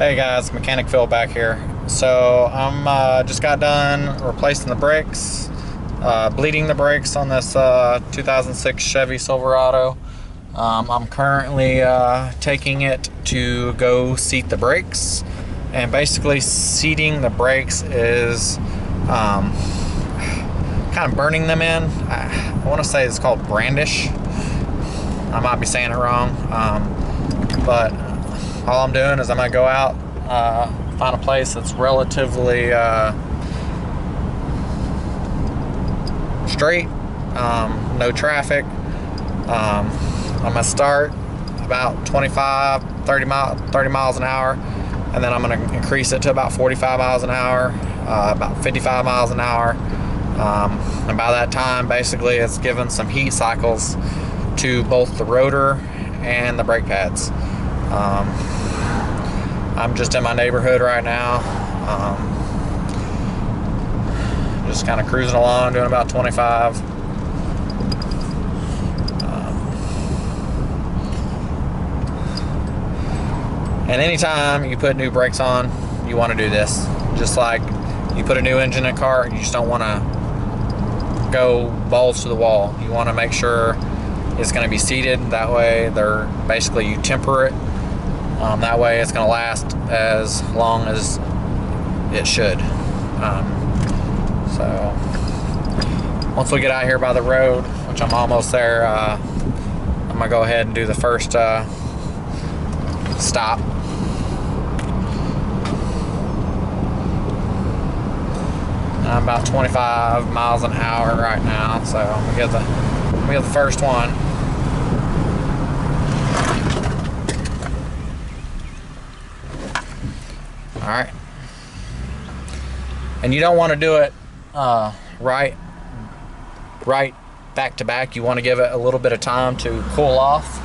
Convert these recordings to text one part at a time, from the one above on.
Hey guys, Mechanic Phil back here. So I'm just got done replacing the brakes, bleeding the brakes on this 2006 Chevy Silverado. I'm currently taking it to go seat the brakes, and basically seating the brakes is kind of burning them in. I want to say it's called brandish. I might be saying it wrong, but all I'm doing is I'm gonna go out, find a place that's relatively straight, no traffic. I'm gonna start about 25, 30 miles an hour, and then I'm gonna increase it to about 45 miles an hour, about 55 miles an hour. And by that time, basically, it's given some heat cycles to both the rotor and the brake pads. I'm just in my neighborhood right now, just kind of cruising along, doing about 25. And anytime you put new brakes on, you want to do this. Just like you put a new engine in a car, you just don't want to go balls to the wall. You want to make sure it's going to be seated. That way, you temper it. That way, it's going to last as long as it should. So once we get out here by the road, which I'm almost there, I'm going to go ahead and do the first stop. I'm about 25 miles an hour right now, so I'm gonna get the first one. All right, and you don't want to do it right back to back. You want to give it a little bit of time to cool off.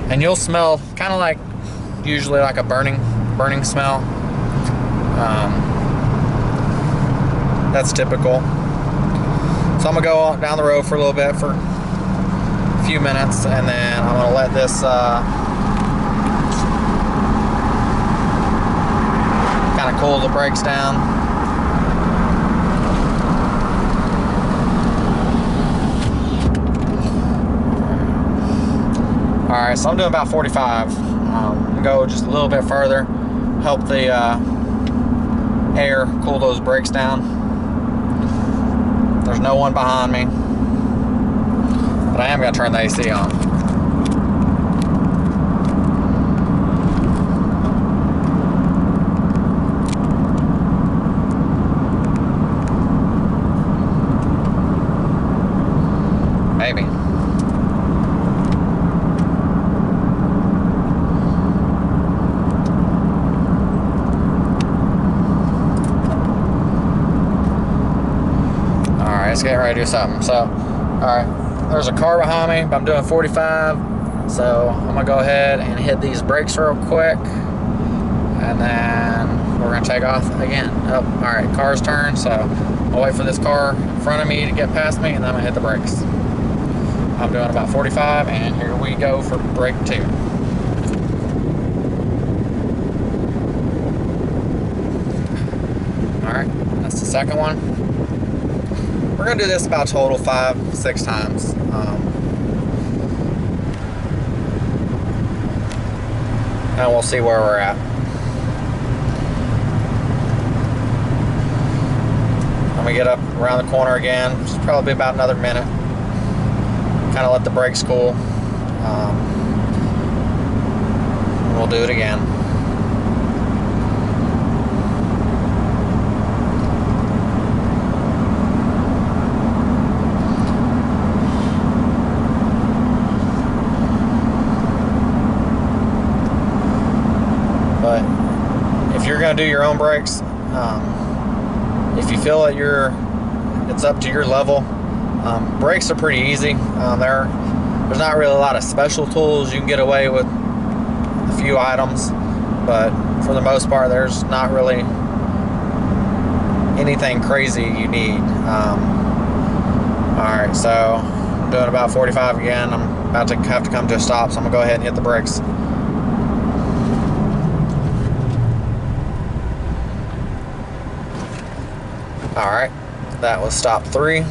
And you'll smell kind of like, usually like a burning smell. That's typical. So I'm gonna go down the road for a little bit, for a few minutes, and then I'm gonna let this kind of cool the brakes down. Alright, so I'm doing about 45. Go just a little bit further, help the air cool those brakes down. There's no one behind me, but I am going to turn the AC on. Maybe. It's getting ready to do something. So, alright, there's a car behind me, but I'm doing 45, so I'm gonna go ahead and hit these brakes real quick, and then we're gonna take off again. Oh, alright, car's turned, so I'll wait for this car in front of me to get past me, and then I'm gonna hit the brakes. I'm doing about 45, and here we go for brake 2. Alright, that's the second one. We're going to do this about total 5-6 times. And we'll see where we're at. When we get up around the corner again, it's probably about another minute. Kind of let the brakes cool. We'll do it again. But if you're going to do your own brakes, if you feel that it's up to your level, brakes are pretty easy. There's not really a lot of special tools. You can get away with a few items, but for the most part, there's not really anything crazy you need. Alright, so I'm doing about 45 again. I'm about to have to come to a stop, so I'm gonna go ahead and hit the brakes. Alright, that was stop 3.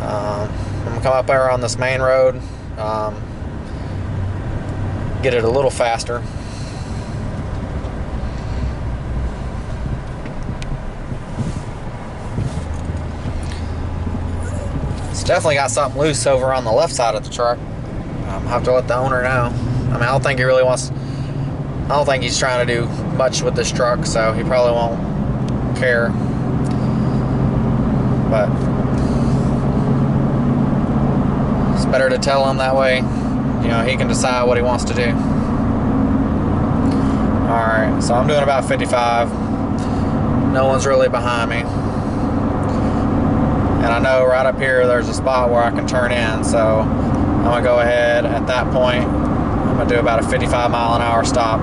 I'm gonna come up there on this main road, get it a little faster. It's definitely got something loose over on the left side of the truck. I'll have to let the owner know. I mean, I don't think he really wants, I don't think he's trying to do much with this truck, so he probably won't care. But it's better to tell him that way, you know, he can decide what he wants to do. Alright, so I'm doing about 55. No one's really behind me. And I know right up here there's a spot where I can turn in, so I'm going to go ahead at that point. I'm going to do about a 55 mile an hour stop.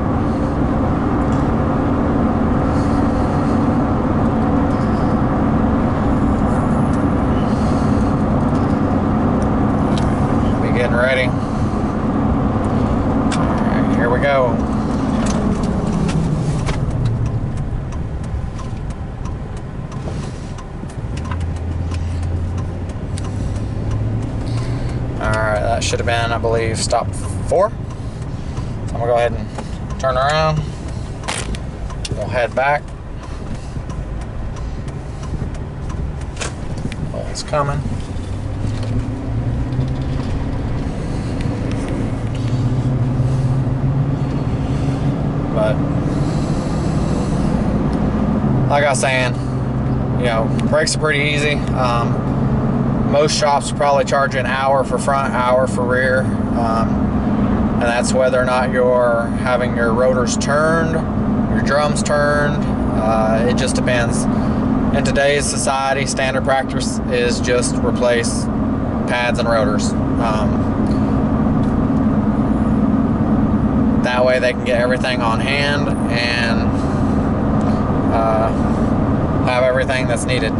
Getting ready. Alright, here we go. Alright, that should have been, I believe, stop 4. So I'm gonna go ahead and turn around. We'll head back. Oh, it's coming. But like I was saying, you know, brakes are pretty easy. Most shops probably charge you an hour for front, hour for rear, and that's whether or not you're having your rotors turned, your drums turned. It just depends. In today's society, standard practice is just replace pads and rotors. That way they can get everything on hand and have everything that's needed.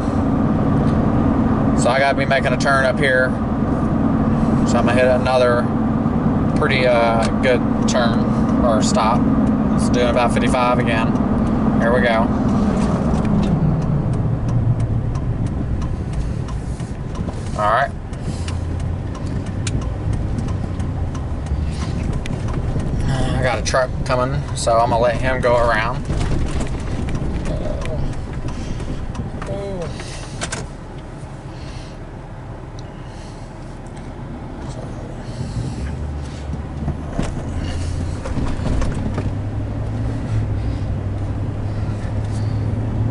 So I gotta be making a turn up here. So I'm gonna hit another pretty good turn or stop. It's doing about 55 again. Here we go. All right. I got a truck coming, so I'm gonna let him go around.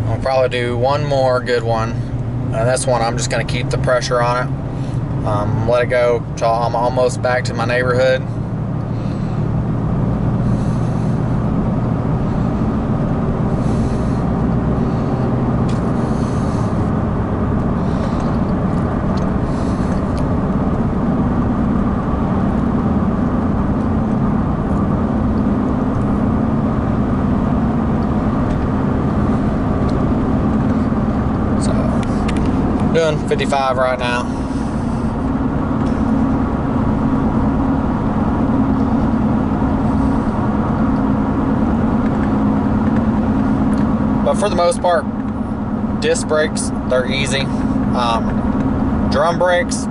I'll probably do one more good one. This one I'm just gonna keep the pressure on it. Let it go till I'm almost back to my neighborhood. Doing 55 right now. But for the most part, disc brakes, they're easy. Drum brakes,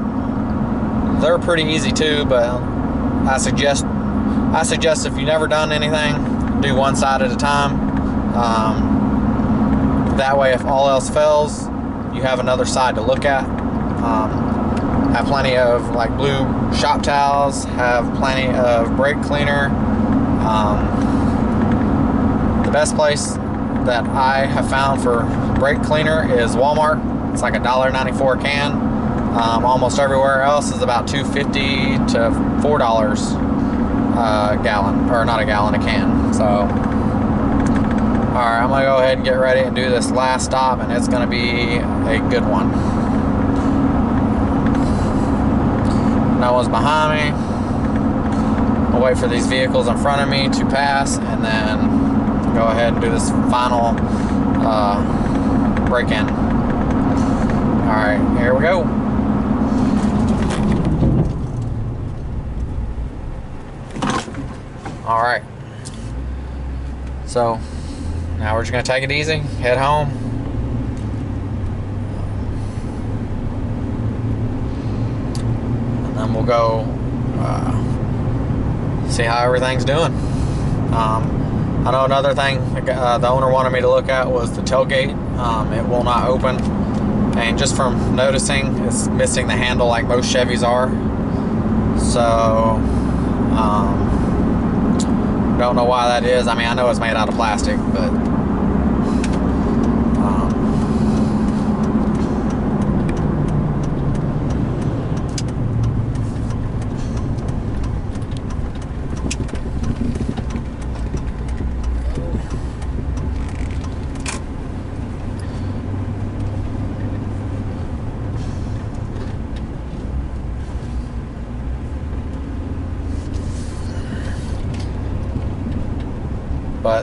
they're pretty easy too, but I suggest if you've never done anything, do one side at a time. That way, if all else fails, you have another side to look at. Have plenty of like blue shop towels, have plenty of brake cleaner. The best place that I have found for brake cleaner is Walmart. It's like $1.94 a can. Almost everywhere else is about $2.50 to $4 a gallon, or not a gallon, a can. So alright, I'm going to go ahead and get ready and do this last stop, and it's going to be a good one. No one's behind me. I'll wait for these vehicles in front of me to pass, and then go ahead and do this final break-in. Alright, here we go. All right. So now we're just gonna take it easy, head home. And then we'll go see how everything's doing. I know another thing the owner wanted me to look at was the tailgate. It will not open, and just from noticing, it's missing the handle like most Chevys are. So don't know why that is. I mean, I know it's made out of plastic, but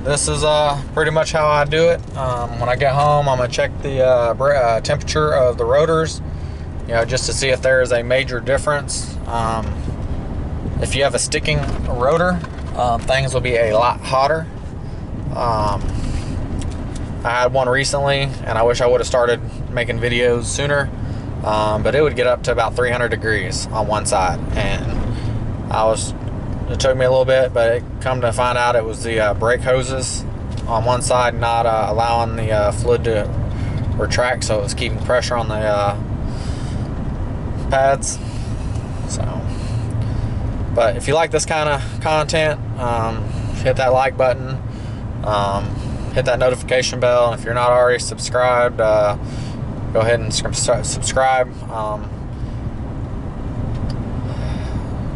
this is pretty much how I do it. When I get home, I'm gonna check the temperature of the rotors, just to see if there is a major difference. If you have a sticking rotor, things will be a lot hotter. I had one recently, and I wish I would have started making videos sooner, but it would get up to about 300 degrees on one side, and it took me a little bit, but it come to find out it was the brake hoses on one side not allowing the fluid to retract, so it was keeping pressure on the pads. So, but if you like this kind of content, hit that like button, hit that notification bell, and if you're not already subscribed, go ahead and subscribe.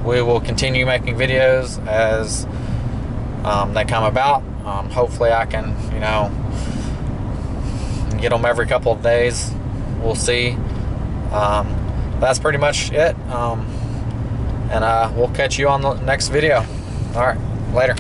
We will continue making videos as they come about. Hopefully I can, get them every couple of days. We'll see. That's pretty much it. And we'll catch you on the next video. All right, later.